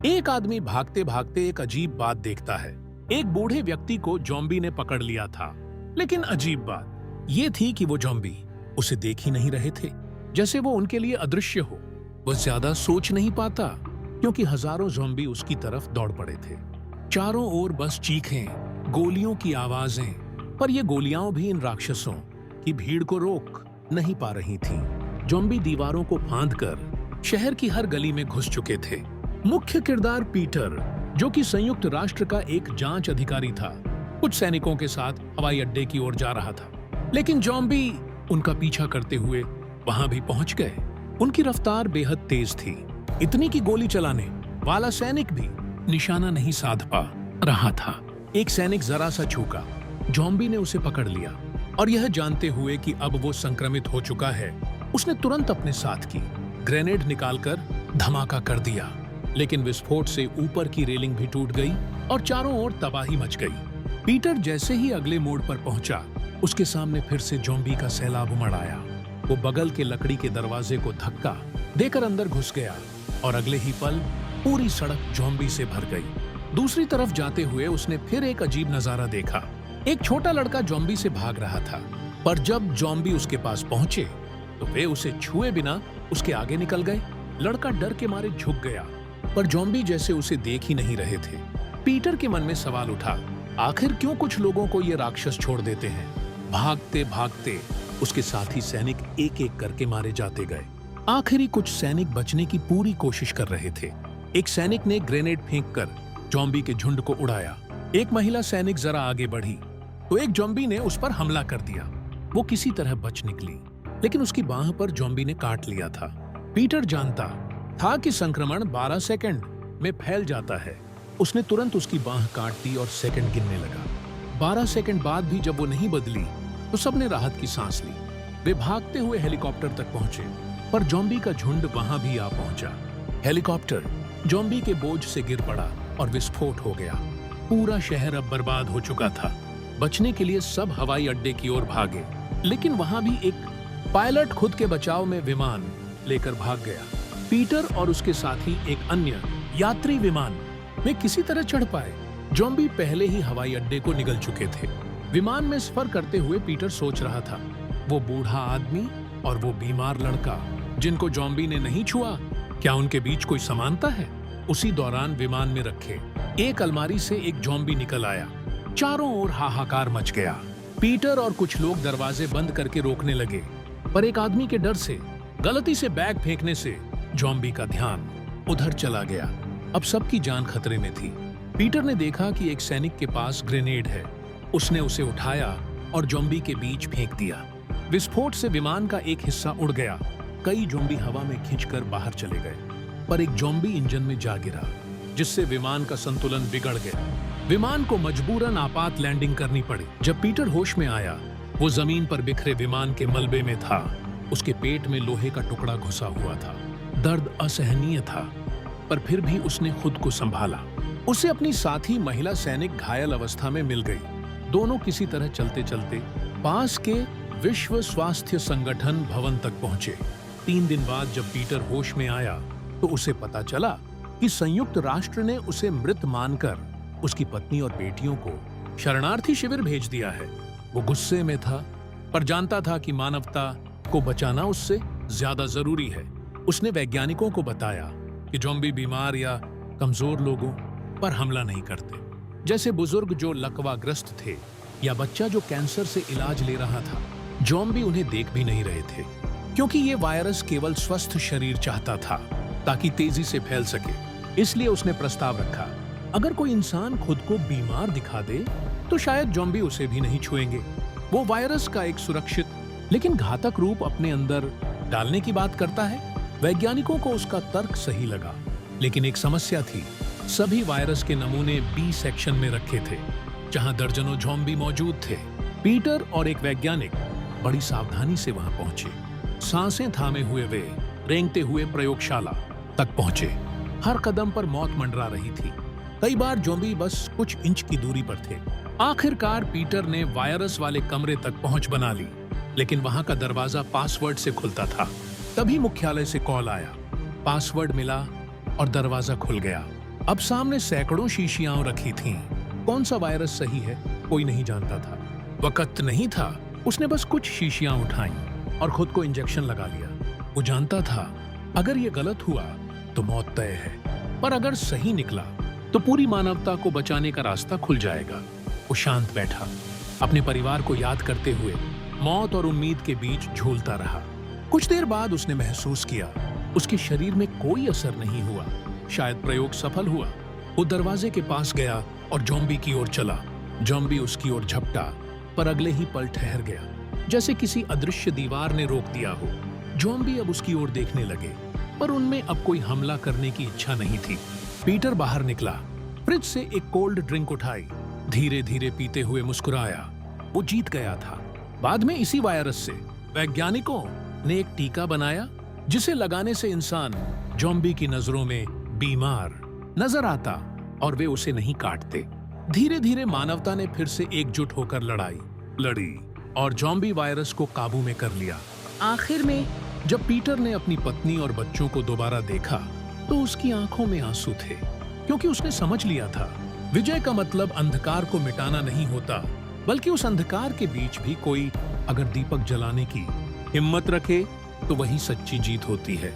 एक आदमी भागते भागते एक अजीब बात देखता है। एक बूढ़े व्यक्ति को ज़ॉम्बी ने पकड़ लिया था, लेकिन अजीब बात ये थी कि वो ज़ॉम्बी उसे देख ही नहीं रहे थे, जैसे वो उनके लिए अदृश्य हो। वो ज्यादा सोच नहीं पाता क्योंकि हजारों ज़ॉम्बी उसकी तरफ दौड़ पड़े थे। चारों ओर बस चीखें, गोलियों की आवाजें, पर ये गोलियां भी इन राक्षसों की भीड़ को रोक नहीं पा रही थीं। ज़ॉम्बी दीवारों को फांदकर शहर की हर गली में घुस चुके थे। मुख्य किरदार पीटर, जो कि संयुक्त राष्ट्र का एक जांच अधिकारी था, कुछ सैनिकों के साथ हवाई अड्डे की ओर जा रहा था, लेकिन ज़ॉम्बी उनका पीछा करते हुए वहां भी पहुंच गए। उनकी रफ्तार बेहद तेज थी, इतनी कि गोली चलाने वाला सैनिक भी निशाना नहीं साध पा रहा था। एक सैनिक जरा सा चूका, ज़ॉम्बी ने उसे पकड़ लिया और यह जानते हुए कि अब वो संक्रमित हो चुका है, उसने तुरंत अपने साथ की ग्रेनेड निकालकर धमाका कर दिया। लेकिन विस्फोट से ऊपर की रेलिंग भी टूट गई और चारों ओर तबाही मच गई। पीटर जैसे ही अगले मोड़ पर पहुंचा, उसके सामने फिर से ज़ॉम्बी का सैलाब उमड़ आया। वो बगल के लकड़ी के दरवाजे को धक्का देकर अंदर घुस गया और अगले ही पल पूरी सड़क ज़ॉम्बी से भर गई। दूसरी तरफ जाते हुए उसने फिर एक अजीब नजारा देखा। एक छोटा लड़का ज़ॉम्बी से भाग रहा था, पर जब ज़ॉम्बी उसके पास पहुंचे तो वे उसे छुए बिना उसके आगे निकल गए। लड़का डर के मारे झुक गया, पर ज़ॉम्बी जैसे उसे देख ही नहीं रहे थे। पीटर के मन में सवाल उठा, आखिर क्यों कुछ लोगों को ये राक्षस छोड़ देते हैं। भागते भागते उसके साथी सैनिक एक एक करके मारे जाते गए। आखिरी कुछ सैनिक बचने की पूरी कोशिश कर रहे थे। एक सैनिक ने ग्रेनेड फेंककर ज़ॉम्बी के झुंड को उड़ाया। एक महिला सैनिक जरा आगे बढ़ी तो एक ज़ॉम्बी ने उस पर हमला कर दिया। वो किसी तरह बच निकली, लेकिन उसकी बाह पर ज़ॉम्बी ने काट लिया था। पीटर जानता था कि संक्रमण 12 सेकंड में फैल जाता है। उसने तुरंत उसकी बाह काट दी और सेकंड गिनने लगा। 12 सेकंड बाद भी जब वो नहीं बदली तो सबने राहत की सांस ली। वे भागते हुए हेलीकॉप्टर तक पहुंचे, पर ज़ॉम्बी का झुंड वहां भी आ पहुंचा। हेलीकॉप्टर ज़ॉम्बी के बोझ से गिर पड़ा और विस्फोट हो गया। पूरा शहर अब बर्बाद हो चुका था। बचने के लिए सब हवाई अड्डे की ओर भागे, लेकिन वहां भी एक पायलट खुद के बचाव में विमान लेकर भाग गया। पीटर और उसके साथी एक अन्य यात्री विमान में किसी तरह चढ़ पाए। ज़ॉम्बी पहले ही हवाई अड्डे को निगल चुके थे। विमान में सफर करते हुए पीटर सोच रहा था, वो बूढ़ा आदमी और वो बीमार लड़का जिनको ज़ॉम्बी ने नहीं छुआ, क्या उनके बीच कोई समानता है। उसी दौरान विमान में रखे एक अलमारी से एक ज़ॉम्बी निकल आया। चारों ओर हाहाकार मच गया। पीटर और कुछ लोग दरवाजे बंद करके रोकने लगे, पर एक आदमी के डर से गलती से बैग फेंकने से ज़ॉम्बी का ध्यान उधर चला गया। अब सबकी जान खतरे में थी। पीटर ने देखा कि एक सैनिक के पास ग्रेनेड है। उसने उसे उठाया और ज़ॉम्बी के बीच फेंक दिया। विस्फोट से विमान का एक हिस्सा उड़ गया। कई ज़ॉम्बी हवा में खिंचकर बाहर चले गए, पर एक ज़ॉम्बी इंजन में जा गिरा, जिससे विमान का संतुलन बिगड़ गया। विमान को मजबूरन आपात लैंडिंग करनी पड़ी। जब पीटर होश में आया, वो जमीन पर बिखरे विमान के मलबे में था। उसके पेट में लोहे का टुकड़ा घुसा हुआ था। दर्द असहनीय था, पर फिर भी उसने खुद को संभाला। उसे अपनी साथी महिला सैनिक घायल अवस्था में मिल गई। दोनों किसी तरह चलते चलते पास के विश्व स्वास्थ्य संगठन भवन तक पहुंचे। 3 दिन बाद जब पीटर होश में आया तो उसे पता चला कि संयुक्त राष्ट्र ने उसे मृत मानकर उसकी पत्नी और बेटियों को शरणार्थी शिविर भेज दिया है। वो गुस्से में था, पर जानता था कि मानवता को बचाना उससे ज्यादा जरूरी है। उसने वैज्ञानिकों को बताया कि ज़ॉम्बी बीमार या कमजोर लोगों पर हमला नहीं करते, जैसे बुजुर्ग जो लकवाग्रस्त थे या बच्चा जो कैंसर से इलाज ले रहा था। ज़ॉम्बी उन्हें देख भी नहीं रहे थे, क्योंकि ये वायरस केवल स्वस्थ शरीर चाहता था ताकि तेजी से फैल सके। इसलिए उसने प्रस्ताव रखा, अगर कोई इंसान खुद को बीमार दिखा दे तो शायद ज़ॉम्बी उसे भी नहीं छुएंगे। वो वायरस का एक सुरक्षित लेकिन घातक रूप अपने अंदर डालने की बात करता है। वैज्ञानिकों को उसका तर्क सही लगा, लेकिन एक समस्या थी। सभी वायरस के नमूने बी सेक्शन में रखे थे, जहां दर्जनों ज़ॉम्बी मौजूद थे। पीटर और एक वैज्ञानिक बड़ी सावधानी से वहां पहुंचे। सांसें थामे हुए वे रेंगते हुए प्रयोगशाला तक पहुंचे। हर कदम पर मौत मंडरा रही थी। कई बार ज़ॉम्बी बस कुछ इंच की दूरी पर थे। आखिरकार पीटर ने वायरस वाले कमरे तक पहुंच बना ली, लेकिन वहां का दरवाजा पासवर्ड से खुलता था। तभी मुख्यालय से कॉल आया। पासवर्ड मिला और दरवाजा खुल गया। अब सामने सैकड़ों शीशियां रखी थीं। कौन सा वायरस सही है, कोई नहीं जानता था। वक्त नहीं था, उसने बस कुछ शीशियां उठाईं और खुद को इंजेक्शन लगा लिया। वो जानता था अगर ये गलत हुआ तो मौत तय है, पर अगर सही निकला तो पूरी मानवता को बचाने का रास्ता खुल जाएगा। वो शांत बैठा, अपने परिवार को याद करते हुए मौत और उम्मीद के बीच झूलता रहा। कुछ देर बाद उसने महसूस किया उसके शरीर में कोई असर नहीं हुआ। शायद प्रयोग सफल हुआ। वो दरवाजे के पास गया और ज़ॉम्बी की ओर चला। ज़ॉम्बी उसकी ओर झपटा, पर अगले ही पल ठहर गया, जैसे किसी अदृश्य दीवार ने रोक दिया हो। ज़ॉम्बी अब उसकी ओर देखने लगे, पर उनमें अब कोई हमला करने की इच्छा नहीं थी। पीटर बाहर निकला, फ्रिज से एक कोल्ड ड्रिंक उठाई, धीरे धीरे पीते हुए मुस्कुराया। वो जीत गया था। बाद में इसी वायरस से वैज्ञानिकों ने एक टीका बनाया जिसे लगाने से इंसान ज़ॉम्बी की नजरों में बीमार नजर आता और वे उसे नहीं काटते। धीरे धीरे मानवता ने फिर से एकजुट होकर लड़ी और ज़ॉम्बी वायरस को काबू में कर लिया। आखिर में जब पीटर ने अपनी पत्नी और बच्चों को दोबारा देखा तो उसकी आंखों में आंसू थे, क्योंकि उसने समझ लिया था विजय का मतलब अंधकार को मिटाना नहीं होता, बल्कि उस अंधकार के बीच भी कोई अगर दीपक जलाने की हिम्मत रखे तो वही सच्ची जीत होती है।